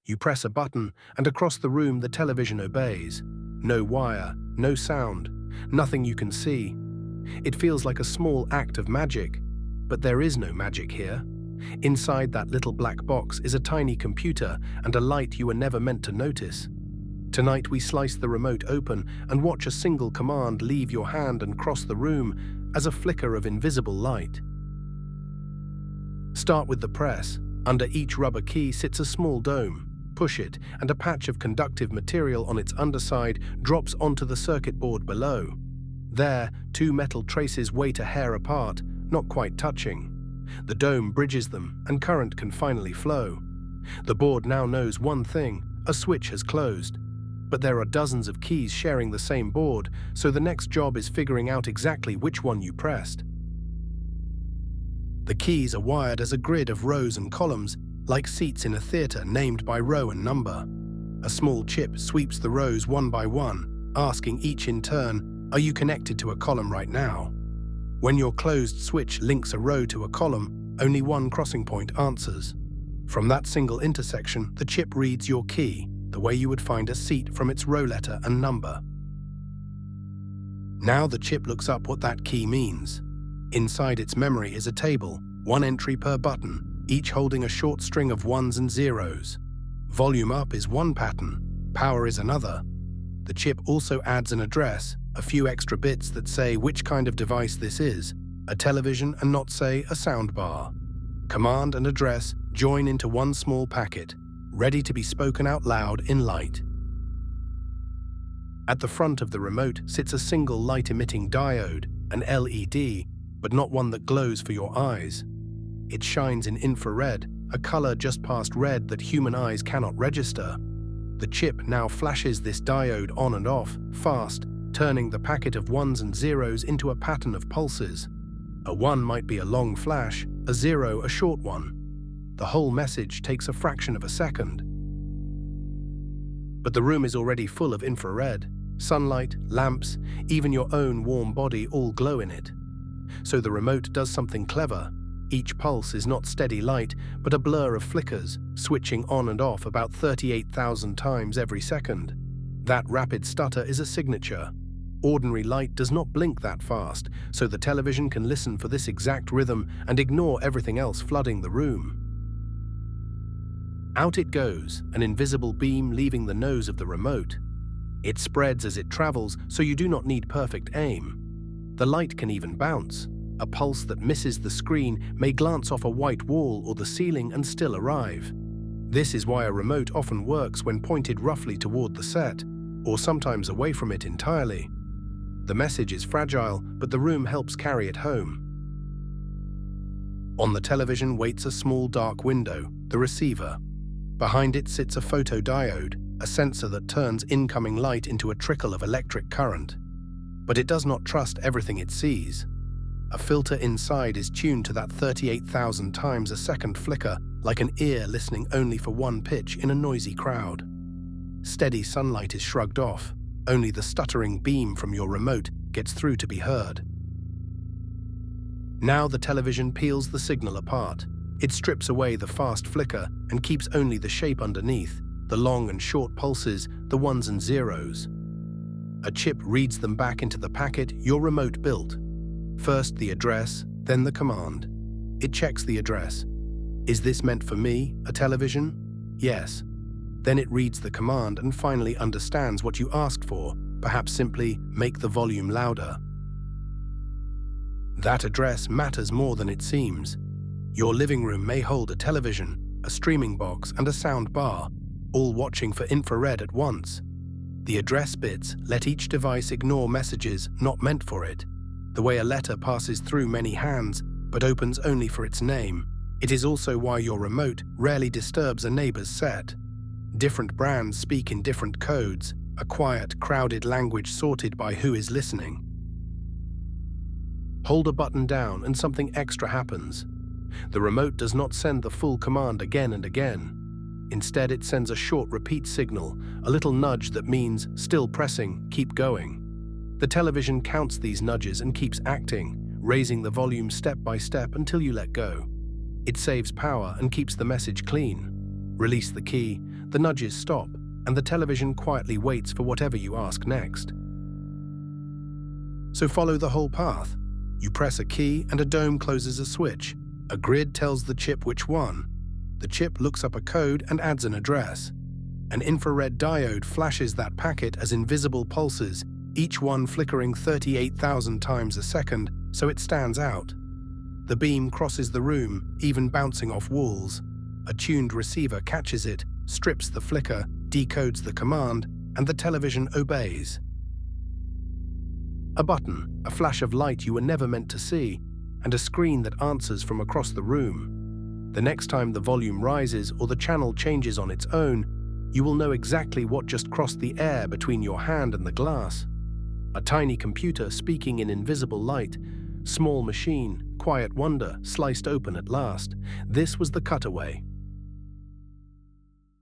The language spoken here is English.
You press a button, and across the room the television obeys. No wire, no sound, nothing you can see. It feels like a small act of magic, but there is no magic here. Inside that little black box is a tiny computer and a light you were never meant to notice. Tonight we slice the remote open and watch a single command leave your hand and cross the room as a flicker of invisible light. Start with the press. Under each rubber key sits a small dome. Push it, and a patch of conductive material on its underside drops onto the circuit board below. There, two metal traces wait a hair apart, not quite touching. The dome bridges them, and current can finally flow. The board now knows one thing: a switch has closed. But there are dozens of keys sharing the same board, so the next job is figuring out exactly which one you pressed. The keys are wired as a grid of rows and columns, like seats in a theater named by row and number. A small chip sweeps the rows one by one, asking each in turn, "Are you connected to a column right now?" When your closed switch links a row to a column, only one crossing point answers. From that single intersection, the chip reads your key, the way you would find a seat from its row letter and number. Now the chip looks up what that key means. Inside its memory is a table, one entry per button, each holding a short string of ones and zeros. Volume up is one pattern, power is another. The chip also adds an address, a few extra bits that say which kind of device this is, a television and not, say, a soundbar. Command and address join into one small packet, ready to be spoken out loud in light. At the front of the remote sits a single light-emitting diode, an LED, but not one that glows for your eyes. It shines in infrared, a color just past red that human eyes cannot register. The chip now flashes this diode on and off, fast, turning the packet of ones and zeros into a pattern of pulses. A 1 might be a long flash, a 0 a short one. The whole message takes a fraction of a second. But the room is already full of infrared. Sunlight, lamps, even your own warm body all glow in it. So the remote does something clever. Each pulse is not steady light, but a blur of flickers, switching on and off about 38,000 times every second. That rapid stutter is a signature. Ordinary light does not blink that fast, so the television can listen for this exact rhythm and ignore everything else flooding the room. Out it goes, an invisible beam leaving the nose of the remote. It spreads as it travels, so you do not need perfect aim. The light can even bounce. A pulse that misses the screen may glance off a white wall or the ceiling and still arrive. This is why a remote often works when pointed roughly toward the set, or sometimes away from it entirely. The message is fragile, but the room helps carry it home. On the television waits a small dark window, the receiver. Behind it sits a photodiode, a sensor that turns incoming light into a trickle of electric current. But it does not trust everything it sees. A filter inside is tuned to that 38,000 times a second flicker, like an ear listening only for one pitch in a noisy crowd. Steady sunlight is shrugged off. Only the stuttering beam from your remote gets through to be heard. Now the television peels the signal apart. It strips away the fast flicker and keeps only the shape underneath, the long and short pulses, the ones and zeros. A chip reads them back into the packet your remote built. First the address, then the command. It checks the address. Is this meant for me, a television? Yes. Then it reads the command and finally understands what you asked for, perhaps simply make the volume louder. That address matters more than it seems. Your living room may hold a television, a streaming box, and a sound bar, all watching for infrared at once. The address bits let each device ignore messages not meant for it. The way a letter passes through many hands, but opens only for its name. It is also why your remote rarely disturbs a neighbor's set. Different brands speak in different codes, a quiet, crowded language sorted by who is listening. Hold a button down and something extra happens. The remote does not send the full command again and again. Instead, it sends a short repeat signal, a little nudge that means, still pressing, keep going. The television counts these nudges and keeps acting, raising the volume step by step until you let go. It saves power and keeps the message clean. Release the key, The nudges stop, and the television quietly waits for whatever you ask next. So follow the whole path. You press a key and a dome closes a switch. A grid tells the chip which one. The chip looks up a code and adds an address. An infrared diode flashes that packet as invisible pulses, each one flickering 38,000 times a second, so it stands out. The beam crosses the room, even bouncing off walls. A tuned receiver catches it, strips the flicker, decodes the command, and the television obeys. A button, a flash of light you were never meant to see, and a screen that answers from across the room. The next time the volume rises or the channel changes on its own, you will know exactly what just crossed the air between your hand and the glass. A tiny computer speaking in invisible light, small machine, quiet wonder, sliced open at last. This was the Cutaway.